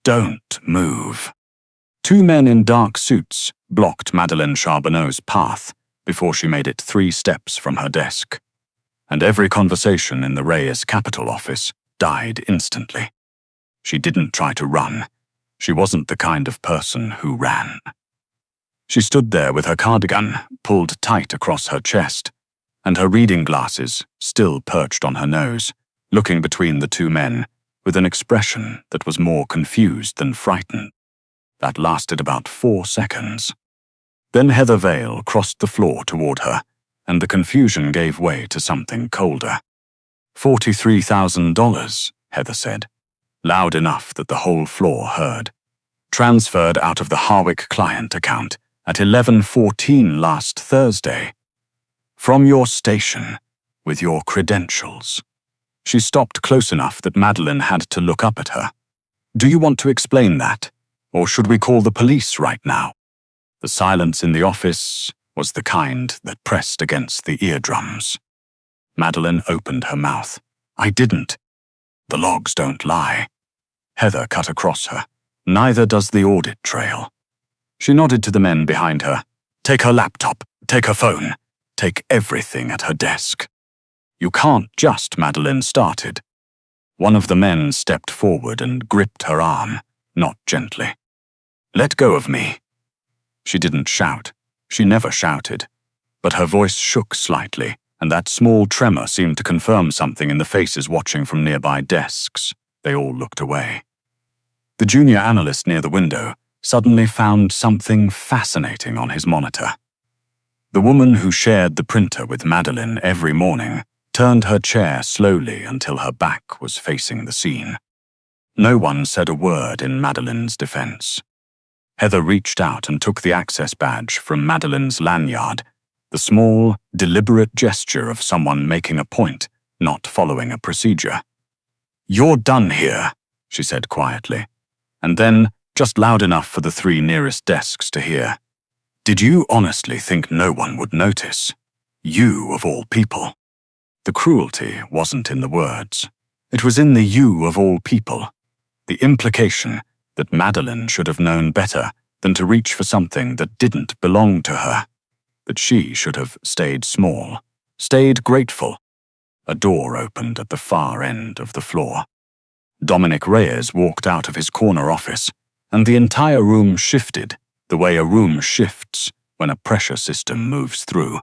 Don't move. Two men in dark suits blocked Madeleine Charbonneau's path before she made it 3 steps from her desk. And every conversation in the Reyes Capital office died instantly. She didn't try to run. She wasn't the kind of person who ran. She stood there with her cardigan pulled tight across her chest, and her reading glasses still perched on her nose, looking between the 2 men with an expression that was more confused than frightened. That lasted about 4 seconds. Then Heather Vale crossed the floor toward her, and the confusion gave way to something colder. $43,000, Heather said, loud enough that the whole floor heard. Transferred out of the Harwick client account at 11:14 last Thursday. From your station, with your credentials. She stopped close enough that Madeleine had to look up at her. Do you want to explain that, or should we call the police right now? The silence in the office was the kind that pressed against the eardrums. Madeleine opened her mouth. I didn't. The logs don't lie. Heather cut across her. Neither does the audit trail. She nodded to the men behind her. Take her laptop. Take her phone. Take everything at her desk. You can't just, Madeleine started. One of the men stepped forward and gripped her arm, not gently. Let go of me. She didn't shout. She never shouted. But her voice shook slightly, and that small tremor seemed to confirm something in the faces watching from nearby desks. They all looked away. The junior analyst near the window suddenly found something fascinating on his monitor. The woman who shared the printer with Madeleine every morning turned her chair slowly until her back was facing the scene. No one said a word in Madeleine's defense. Heather reached out and took the access badge from Madeleine's lanyard, the small, deliberate gesture of someone making a point, not following a procedure. You're done here, she said quietly, and then, just loud enough for the 3 nearest desks to hear. Did you honestly think no one would notice? You of all people. The cruelty wasn't in the words. It was in the you of all people. The implication that Madeleine should have known better than to reach for something that didn't belong to her. That she should have stayed small, stayed grateful. A door opened at the far end of the floor. Dominic Reyes walked out of his corner office, and the entire room shifted the way a room shifts when a pressure system moves through.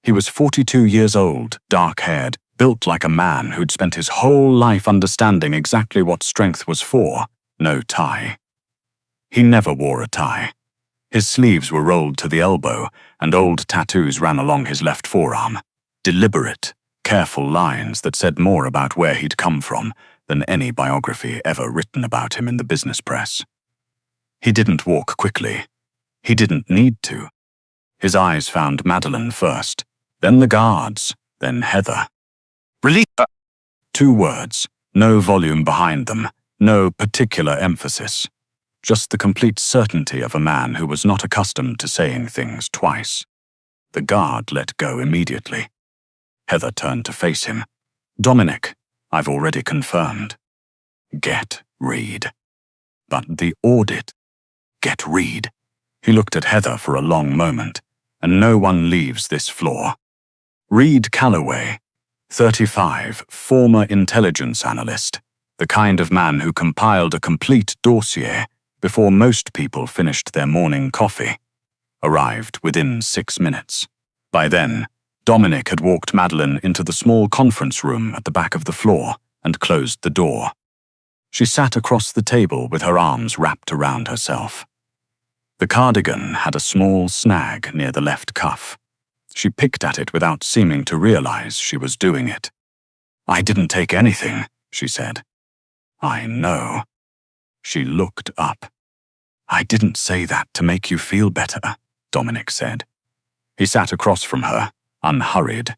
He was 42 years old, dark-haired, built like a man who'd spent his whole life understanding exactly what strength was for. No tie. He never wore a tie. His sleeves were rolled to the elbow, and old tattoos ran along his left forearm. Deliberate, careful lines that said more about where he'd come from than any biography ever written about him in the business press. He didn't walk quickly. He didn't need to. His eyes found Madeleine first, then the guards, then Heather. Relief! 2 words, no volume behind them, no particular emphasis. Just the complete certainty of a man who was not accustomed to saying things twice. The guard let go immediately. Heather turned to face him. Dominic, I've already confirmed. Get Reed. But the audit. Get Reed. He looked at Heather for a long moment, and no one leaves this floor. Reed Calloway, 35, former intelligence analyst, the kind of man who compiled a complete dossier before most people finished their morning coffee, arrived within 6 minutes. By then, Dominic had walked Madeleine into the small conference room at the back of the floor and closed the door. She sat across the table with her arms wrapped around herself. The cardigan had a small snag near the left cuff. She picked at it without seeming to realize she was doing it. I didn't take anything, she said. I know. She looked up. I didn't say that to make you feel better, Dominic said. He sat across from her, unhurried.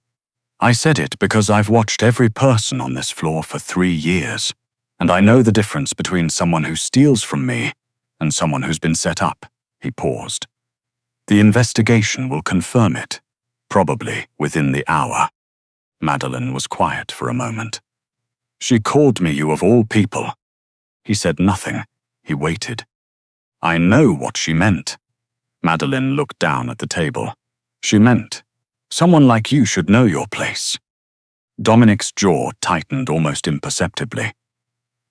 I said it because I've watched every person on this floor for 3 years, and I know the difference between someone who steals from me and someone who's been set up. He paused. The investigation will confirm it, probably within the hour. Madeleine was quiet for a moment. She called me you of all people. He said nothing. He waited. I know what she meant. Madeline looked down at the table. She meant, someone like you should know your place. Dominic's jaw tightened almost imperceptibly.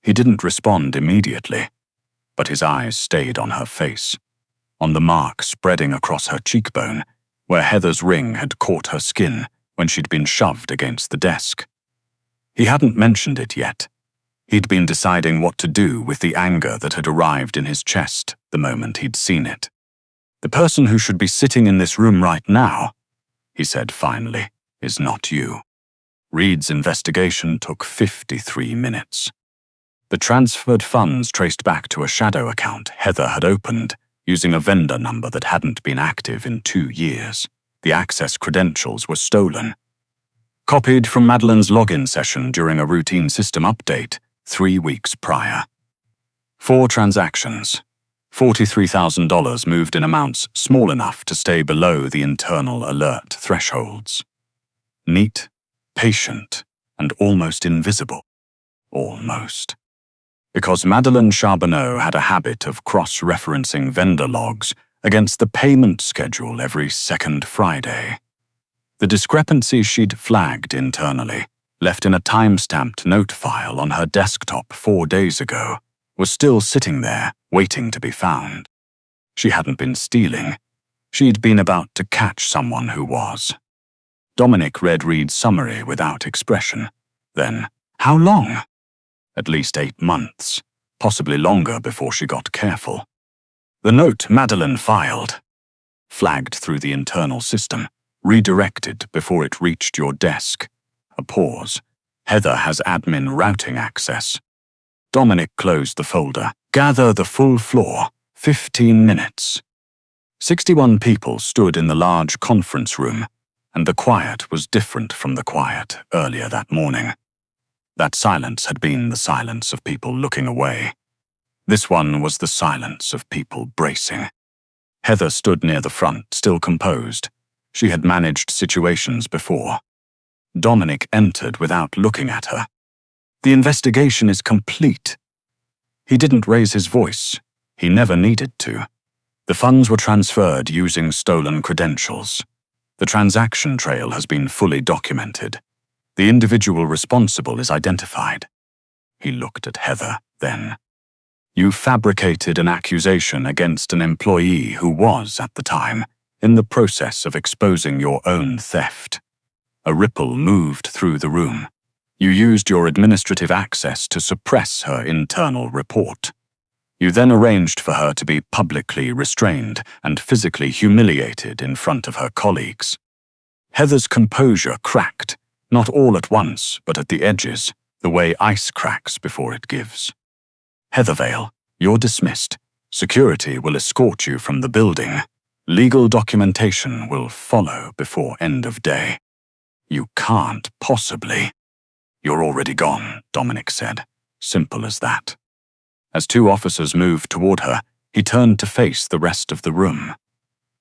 He didn't respond immediately, but his eyes stayed on her face, on the mark spreading across her cheekbone, where Heather's ring had caught her skin when she'd been shoved against the desk. He hadn't mentioned it yet. He'd been deciding what to do with the anger that had arrived in his chest the moment he'd seen it. The person who should be sitting in this room right now, he said finally, is not you. Reed's investigation took 53 minutes. The transferred funds traced back to a shadow account Heather had opened using a vendor number that hadn't been active in 2 years. The access credentials were stolen. Copied from Madeline's login session during a routine system update 3 weeks prior. 4 transactions. $43,000 moved in amounts small enough to stay below the internal alert thresholds. Neat, patient, and almost invisible. Almost. Because Madeline Charbonneau had a habit of cross-referencing vendor logs against the payment schedule every second Friday. The discrepancy she'd flagged internally, left in a time-stamped note file on her desktop 4 days ago, was still sitting there, waiting to be found. She hadn't been stealing. She'd been about to catch someone who was. Dominic read Reed's summary without expression. Then, how long? At least 8 months, possibly longer before she got careful. The note Madeline filed, flagged through the internal system, redirected before it reached your desk. A pause. Heather has admin routing access. Dominic closed the folder. Gather the full floor. 15 minutes. 61 people stood in the large conference room, and the quiet was different from the quiet earlier that morning. That silence had been the silence of people looking away. This one was the silence of people bracing. Heather stood near the front, still composed. She had managed situations before. Dominic entered without looking at her. The investigation is complete. He didn't raise his voice. He never needed to. The funds were transferred using stolen credentials. The transaction trail has been fully documented. The individual responsible is identified. He looked at Heather, then. You fabricated an accusation against an employee who was, at the time, in the process of exposing your own theft. A ripple moved through the room. You used your administrative access to suppress her internal report. You then arranged for her to be publicly restrained and physically humiliated in front of her colleagues. Heather's composure cracked, not all at once, but at the edges, the way ice cracks before it gives. Heathervale, you're dismissed. Security will escort you from the building. Legal documentation will follow before end of day. You can't possibly. You're already gone, Dominic said. Simple as that. As 2 officers moved toward her, he turned to face the rest of the room.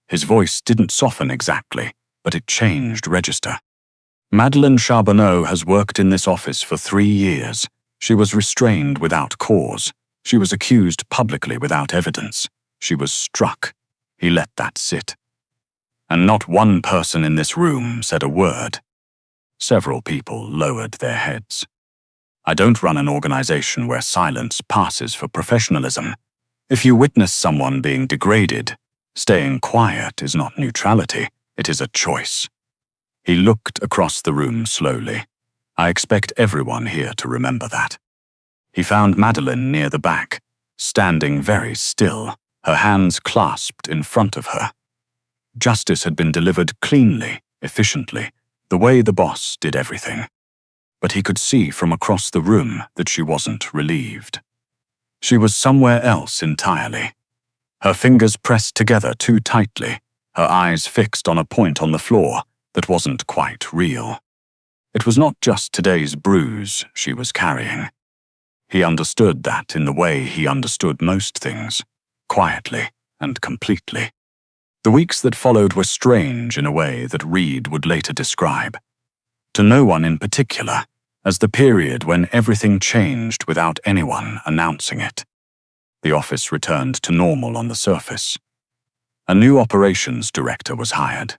His voice didn't soften exactly, but it changed register. Madeline Charbonneau has worked in this office for 3 years. She was restrained without cause. She was accused publicly without evidence. She was struck. He let that sit. And not one person in this room said a word. Several people lowered their heads. I don't run an organization where silence passes for professionalism. If you witness someone being degraded, staying quiet is not neutrality, it is a choice. He looked across the room slowly. I expect everyone here to remember that. He found Madeline near the back, standing very still, her hands clasped in front of her. Justice had been delivered cleanly, efficiently, the way the boss did everything. But he could see from across the room that she wasn't relieved. She was somewhere else entirely. Her fingers pressed together too tightly, her eyes fixed on a point on the floor that wasn't quite real. It was not just today's bruise she was carrying. He understood that in the way he understood most things, quietly and completely. The weeks that followed were strange in a way that Reed would later describe. To no one in particular, as the period when everything changed without anyone announcing it. The office returned to normal on the surface. A new operations director was hired.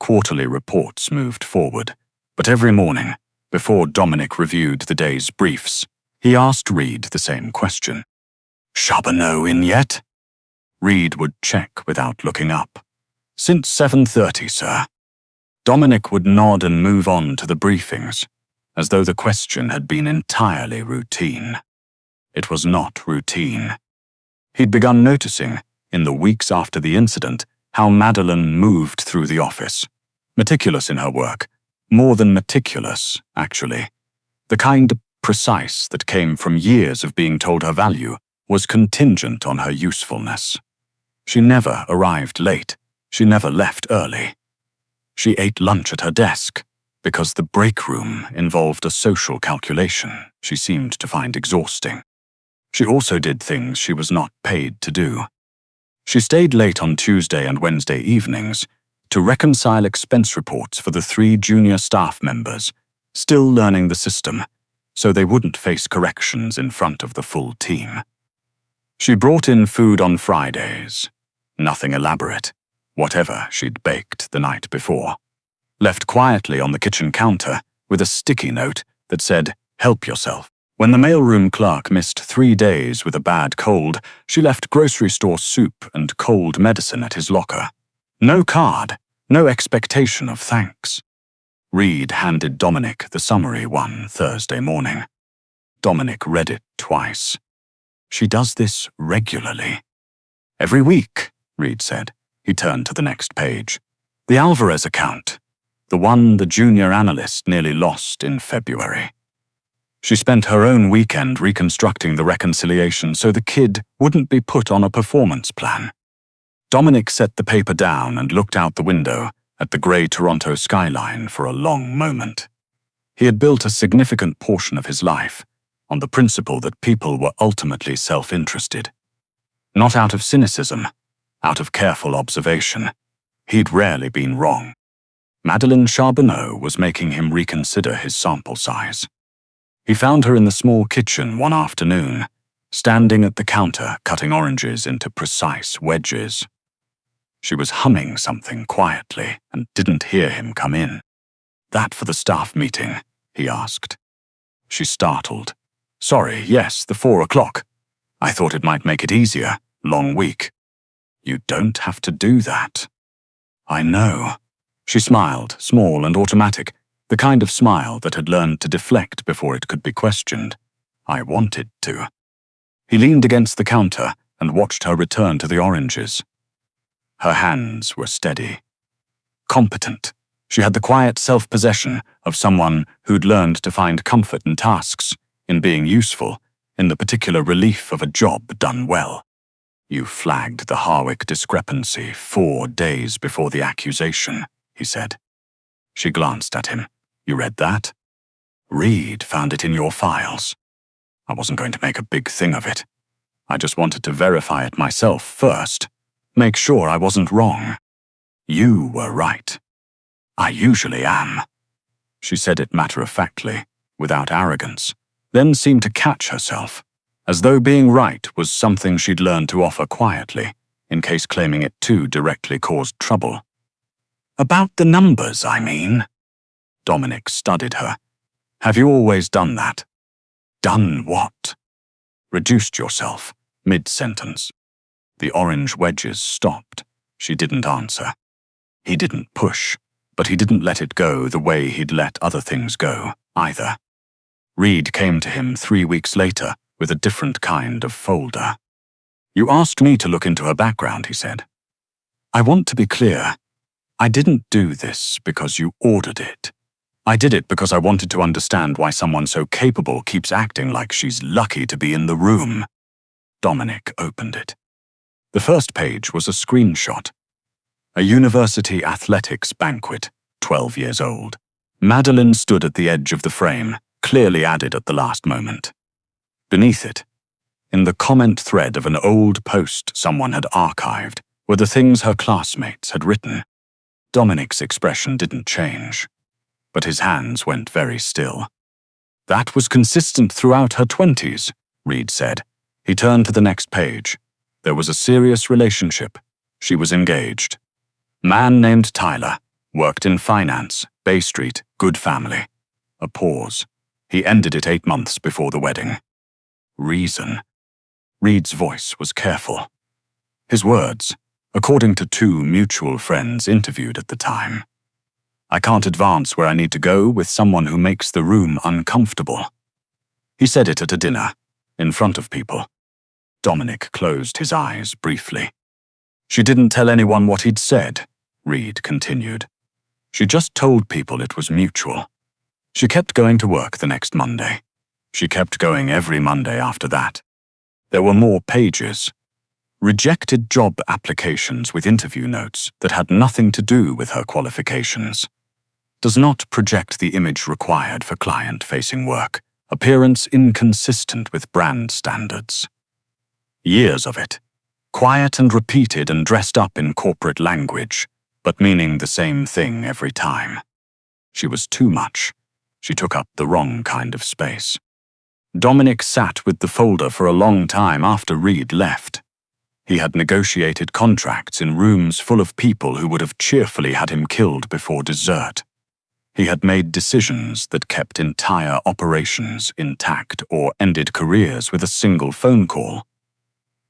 Quarterly reports moved forward, but every morning, before Dominic reviewed the day's briefs, he asked Reed the same question. "Charbonneau in yet?" Reed would check without looking up. "Since 7:30, sir." Dominic would nod and move on to the briefings, as though the question had been entirely routine. It was not routine. He'd begun noticing, in the weeks after the incident, how Madeleine moved through the office. Meticulous in her work. More than meticulous, actually. The kind of precise that came from years of being told her value was contingent on her usefulness. She never arrived late. She never left early. She ate lunch at her desk, because the break room involved a social calculation she seemed to find exhausting. She also did things she was not paid to do. She stayed late on Tuesday and Wednesday evenings to reconcile expense reports for the 3 junior staff members, still learning the system, so they wouldn't face corrections in front of the full team. She brought in food on Fridays, nothing elaborate, whatever she'd baked the night before, left quietly on the kitchen counter with a sticky note that said, "Help yourself." When the mailroom clerk missed 3 days with a bad cold, she left grocery store soup and cold medicine at his locker. No card, no expectation of thanks. Reed handed Dominic the summary one Thursday morning. Dominic read it twice. "She does this regularly." "Every week," Reed said. He turned to the next page. "The Alvarez account, the one the junior analyst nearly lost in February." She spent her own weekend reconstructing the reconciliation so the kid wouldn't be put on a performance plan. Dominic set the paper down and looked out the window at the grey Toronto skyline for a long moment. He had built a significant portion of his life on the principle that people were ultimately self-interested. Not out of cynicism, out of careful observation. He'd rarely been wrong. Madeleine Charbonneau was making him reconsider his sample size. He found her in the small kitchen one afternoon, standing at the counter cutting oranges into precise wedges. She was humming something quietly and didn't hear him come in. "That for the staff meeting?" he asked. She startled. "Sorry, yes, the 4 o'clock. I thought it might make it easier. Long week." "You don't have to do that." "I know." She smiled, small and automatic, the kind of smile that had learned to deflect before it could be questioned. "I wanted to." He leaned against the counter and watched her return to the oranges. Her hands were steady. Competent. She had the quiet self-possession of someone who'd learned to find comfort in tasks, in being useful, in the particular relief of a job done well. "You flagged the Harwick discrepancy 4 days before the accusation," he said. She glanced at him. "You read that?" "Reed found it in your files." "I wasn't going to make a big thing of it. I just wanted to verify it myself first. Make sure I wasn't wrong." "You were right." "I usually am." She said it matter-of-factly, without arrogance, then seemed to catch herself, as though being right was something she'd learned to offer quietly, in case claiming it too directly caused trouble. "About the numbers, I mean." Dominic studied her. "Have you always done that?" "Done what?" "Reduced yourself, mid-sentence." The orange wedges stopped. She didn't answer. He didn't push, but he didn't let it go the way he'd let other things go, either. Reed came to him 3 weeks later with a different kind of folder. "You asked me to look into her background," he said. "I want to be clear. I didn't do this because you ordered it. I did it because I wanted to understand why someone so capable keeps acting like she's lucky to be in the room." Dominic opened it. The first page was a screenshot. A university athletics banquet, 12 years old. Madeleine stood at the edge of the frame, clearly added at the last moment. Beneath it, in the comment thread of an old post someone had archived, were the things her classmates had written. Dominic's expression didn't change, but his hands went very still. "That was consistent throughout her 20s, Reed said, He turned to the next page. There was a serious relationship. She was engaged. Man named Tyler, worked in finance, Bay Street, good family. A pause. He ended it 8 months before the wedding. Reason. Reed's voice was careful. His words, according to 2 mutual friends interviewed at the time. I can't advance where I need to go with someone who makes the room uncomfortable. He said it at a dinner, in front of people. Dominic closed his eyes briefly. She didn't tell anyone what he'd said, Reed continued. She just told people it was mutual. She kept going to work the next Monday. She kept going every Monday after that. There were more pages. Rejected job applications with interview notes that had nothing to do with her qualifications. Does not project the image required for client-facing work. Appearance inconsistent with brand standards. Years of it. Quiet and repeated and dressed up in corporate language, but meaning the same thing every time. She was too much. She took up the wrong kind of space. Dominic sat with the folder for a long time after Reed left. He had negotiated contracts in rooms full of people who would have cheerfully had him killed before dessert. He had made decisions that kept entire operations intact or ended careers with a single phone call.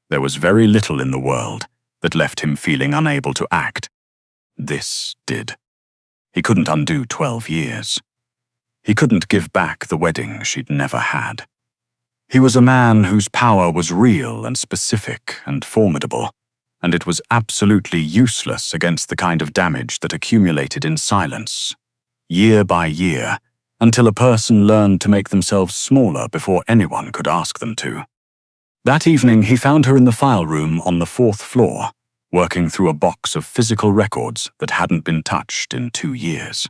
There was very little in the world that left him feeling unable to act. This did. He couldn't undo 12 years. He couldn't give back the wedding she'd never had. He was a man whose power was real and specific and formidable, and it was absolutely useless against the kind of damage that accumulated in silence, year by year, until a person learned to make themselves smaller before anyone could ask them to. That evening he found her in the file room on the 4th floor, working through a box of physical records that hadn't been touched in 2 years.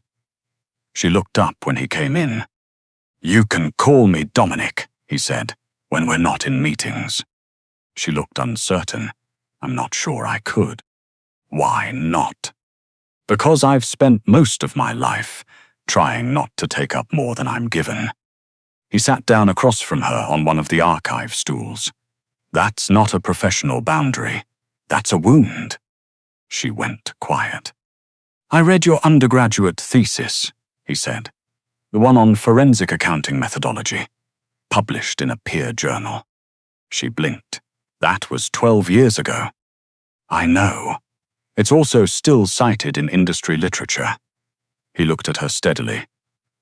She looked up when he came in. "You can call me Dominic," he said, "when we're not in meetings." She looked uncertain. "I'm not sure I could." "Why not?" "Because I've spent most of my life trying not to take up more than I'm given." He sat down across from her on one of the archive stools. "That's not a professional boundary. That's a wound." She went quiet. "I read your undergraduate thesis," he said. "The one on forensic accounting methodology, published in a peer journal." She blinked. "That was 12 years ago." "I know. It's also still cited in industry literature." He looked at her steadily.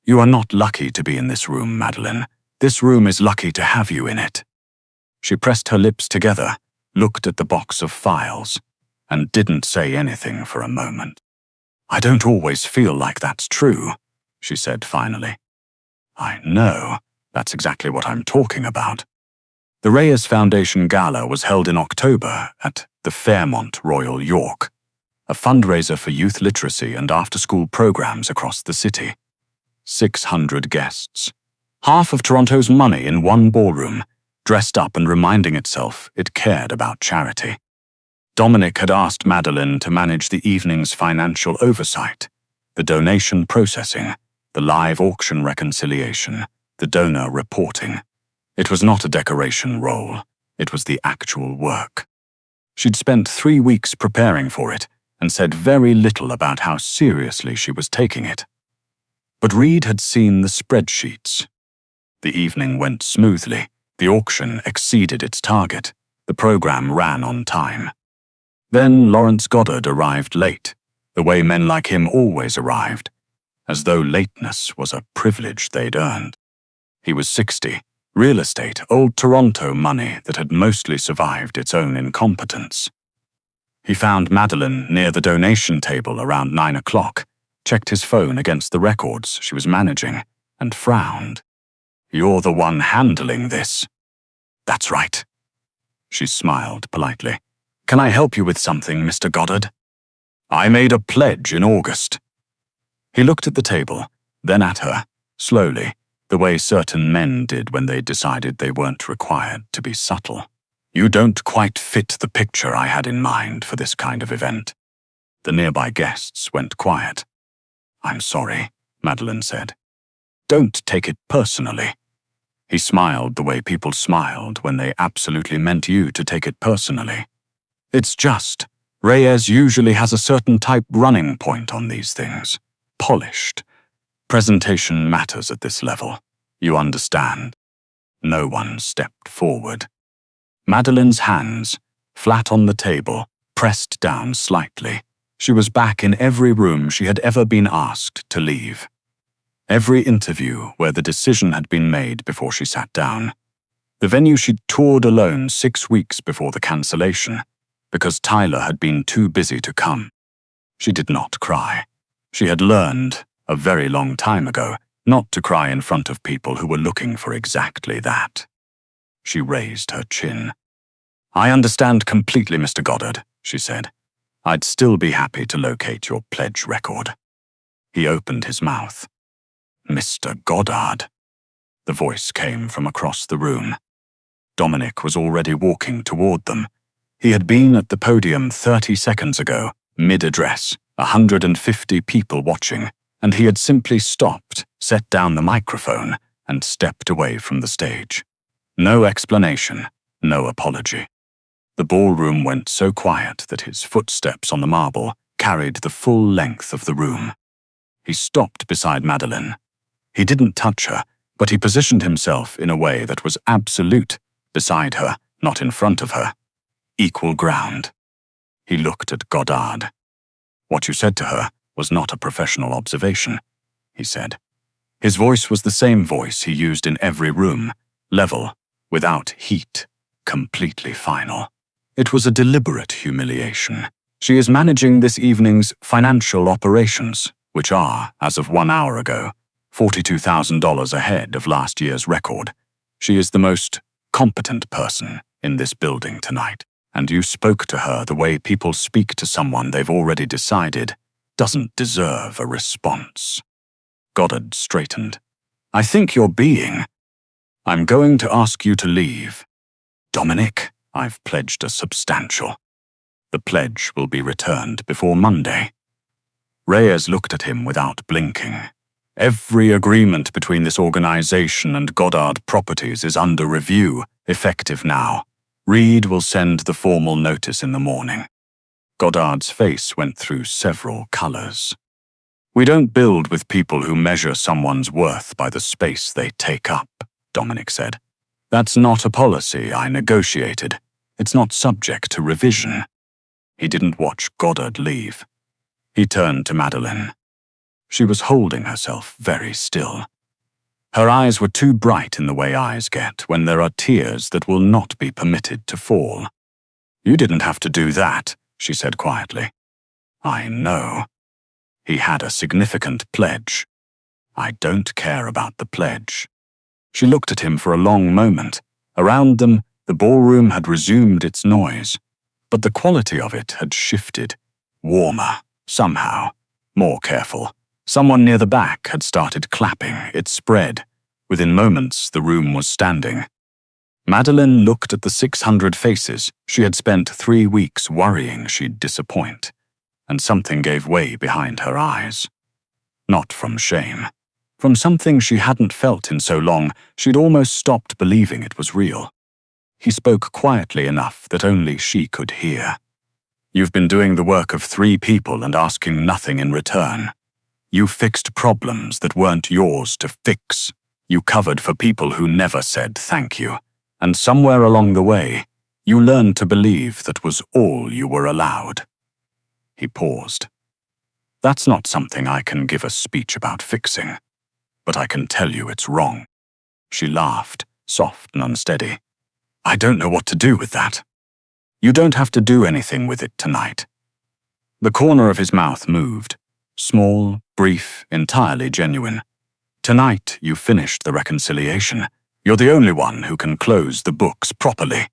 "You are not lucky to be in this room, Madeline. This room is lucky to have you in it." She pressed her lips together, looked at the box of files, and didn't say anything for a moment. "I don't always feel like that's true," she said finally. "I know. That's exactly what I'm talking about." The Reyes Foundation Gala was held in October at the Fairmont Royal York, a fundraiser for youth literacy and after-school programs across the city. 600 guests. Half of Toronto's money in one ballroom, dressed up and reminding itself it cared about charity. Dominic had asked Madeline to manage the evening's financial oversight, the donation processing, the live auction reconciliation, the donor reporting. It was not a decoration role. It was the actual work. She'd spent 3 weeks preparing for it and said very little about how seriously she was taking it. But Reed had seen the spreadsheets. The evening went smoothly. The auction exceeded its target. The program ran on time. Then Lawrence Goddard arrived late, the way men like him always arrived, as though lateness was a privilege they'd earned. He was 60, real estate, old Toronto money that had mostly survived its own incompetence. He found Madeline near the donation table around 9 o'clock, checked his phone against the records she was managing, and frowned. "You're the one handling this." "That's right." She smiled politely. "Can I help you with something, Mr. Goddard?" "I made a pledge in August." He looked at the table, then at her, slowly, the way certain men did when they decided they weren't required to be subtle. "You don't quite fit the picture I had in mind for this kind of event." The nearby guests went quiet. "I'm sorry," Madeline said. "Don't take it personally." He smiled the way people smiled when they absolutely meant you to take it personally. It's just, Reyes usually has a certain type running point on these things. Polished. Presentation matters at this level. You understand? No one stepped forward. Madeline's hands, flat on the table, pressed down slightly. She was back in every room she had ever been asked to leave. Every interview where the decision had been made before she sat down. The venue she'd toured alone 6 weeks before the cancellation, because Tyler had been too busy to come. She did not cry. She had learned, a very long time ago, not to cry in front of people who were looking for exactly that. She raised her chin. "I understand completely, Mr. Goddard," she said. "I'd still be happy to locate your pledge record." He opened his mouth. "Mr. Goddard." The voice came from across the room. Dominic was already walking toward them. He had been at the podium 30 seconds ago, mid-address, 150 people watching, and he had simply stopped, set down the microphone, and stepped away from the stage. No explanation, no apology. The ballroom went so quiet that his footsteps on the marble carried the full length of the room. He stopped beside Madeline. He didn't touch her, but he positioned himself in a way that was absolute, beside her, not in front of her. Equal ground. He looked at Goddard. "What you said to her was not a professional observation," he said. His voice was the same voice he used in every room, level, without heat, completely final. It was a deliberate humiliation. She is managing this evening's financial operations, which are, as of 1 hour ago, $42,000 ahead of last year's record. She is the most competent person in this building tonight, and you spoke to her the way people speak to someone they've already decided doesn't deserve a response. Goddard straightened. "I think you're being. I'm going to ask you to leave. Dominic, I've pledged a substantial. The pledge will be returned before Monday." Reyes looked at him without blinking. "Every agreement between this organization and Goddard Properties is under review, effective now. Reed will send the formal notice in the morning." Goddard's face went through several colors. "We don't build with people who measure someone's worth by the space they take up," Dominic said. "That's not a policy I negotiated. It's not subject to revision." He didn't watch Goddard leave. He turned to Madeline. She was holding herself very still. Her eyes were too bright in the way eyes get when there are tears that will not be permitted to fall. "You didn't have to do that," she said quietly. "I know." He had a significant pledge. "I don't care about the pledge." She looked at him for a long moment. Around them, the ballroom had resumed its noise, but the quality of it had shifted. Warmer, somehow, more careful. Someone near the back had started clapping. It spread. Within moments, the room was standing. Madeline looked at the 600 faces she had spent 3 weeks worrying she'd disappoint, and something gave way behind her eyes. Not from shame. From something she hadn't felt in so long, she'd almost stopped believing it was real. He spoke quietly enough that only she could hear. "You've been doing the work of 3 people and asking nothing in return. You fixed problems that weren't yours to fix. You covered for people who never said thank you. And somewhere along the way, you learned to believe that was all you were allowed." He paused. "That's not something I can give a speech about fixing, but I can tell you it's wrong." She laughed, soft and unsteady. "I don't know what to do with that." "You don't have to do anything with it tonight." The corner of his mouth moved. Small, brief, entirely genuine. "Tonight you finished the reconciliation. You're the only one who can close the books properly."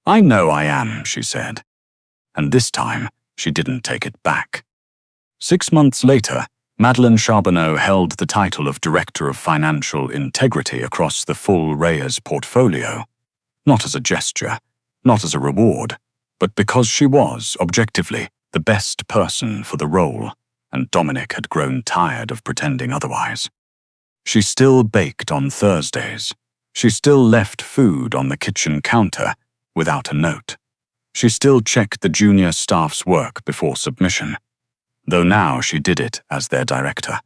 "I know I am," she said. And this time, she didn't take it back. 6 months later, Madeline Charbonneau held the title of Director of Financial Integrity across the full Reyes portfolio. Not as a gesture, not as a reward, but because she was, objectively, the best person for the role, and Dominic had grown tired of pretending otherwise. She still baked on Thursdays. She still left food on the kitchen counter without a note. She still checked the junior staff's work before submission, though now she did it as their director,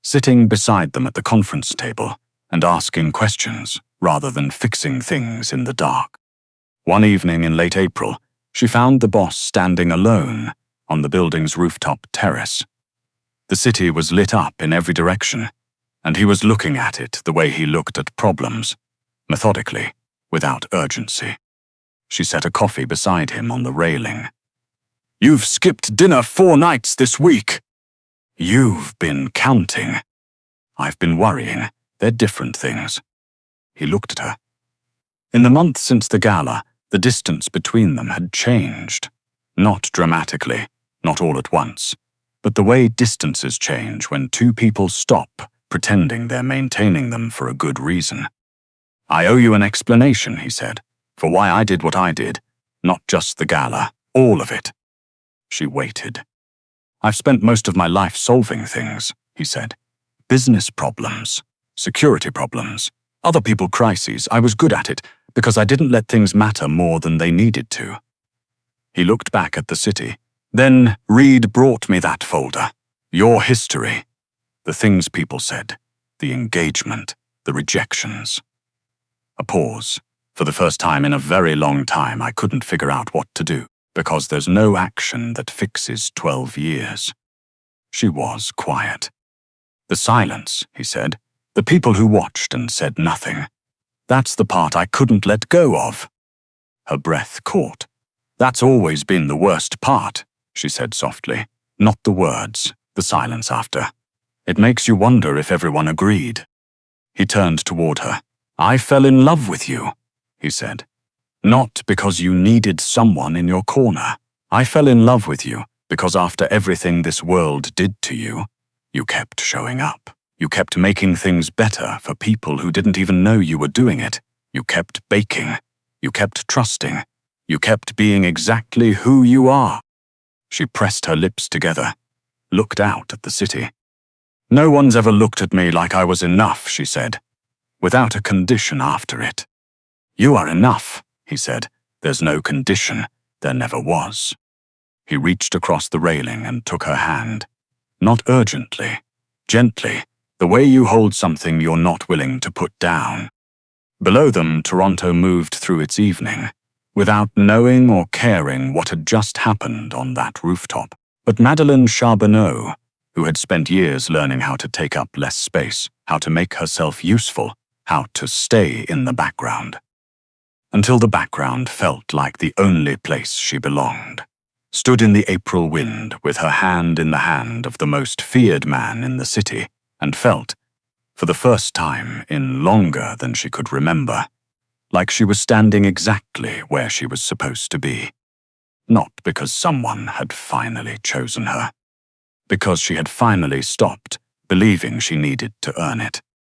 sitting beside them at the conference table and asking questions rather than fixing things in the dark. One evening in late April, she found the boss standing alone on the building's rooftop terrace. The city was lit up in every direction, and he was looking at it the way he looked at problems, methodically, without urgency. She set a coffee beside him on the railing. "You've skipped dinner 4 nights this week." "You've been counting." "I've been worrying. They're different things." He looked at her. In the month since the gala, the distance between them had changed. Not dramatically, not all at once, but the way distances change when two people stop pretending they're maintaining them for a good reason. "I owe you an explanation," he said, "for why I did what I did, not just the gala, all of it." She waited. "I've spent most of my life solving things," he said. "Business problems, security problems, other people crises. I was good at it because I didn't let things matter more than they needed to." He looked back at the city. "Then Reed brought me that folder. Your history. The things people said. The engagement. The rejections." A pause. For the first time in a very long time, I couldn't figure out what to do, because there's no action that fixes 12 years. She was quiet. "The silence," he said. "The people who watched and said nothing. That's the part I couldn't let go of." Her breath caught. "That's always been the worst part," she said softly. "Not the words, the silence after. It makes you wonder if everyone agreed." He turned toward her. "I fell in love with you," he said. "Not because you needed someone in your corner. I fell in love with you because after everything this world did to you, you kept showing up. You kept making things better for people who didn't even know you were doing it. You kept baking. You kept trusting. You kept being exactly who you are." She pressed her lips together, looked out at the city. "No one's ever looked at me like I was enough," she said, without a condition after it. "You are enough," he said. "There's no condition. There never was." He reached across the railing and took her hand. Not urgently, gently, the way you hold something you're not willing to put down. Below them, Toronto moved through its evening, without knowing or caring what had just happened on that rooftop. But Madeleine Charbonneau, who had spent years learning how to take up less space, how to make herself useful, how to stay in the background, until the background felt like the only place she belonged, stood in the April wind with her hand in the hand of the most feared man in the city, and felt, for the first time in longer than she could remember, like she was standing exactly where she was supposed to be. Not because someone had finally chosen her, because she had finally stopped believing she needed to earn it.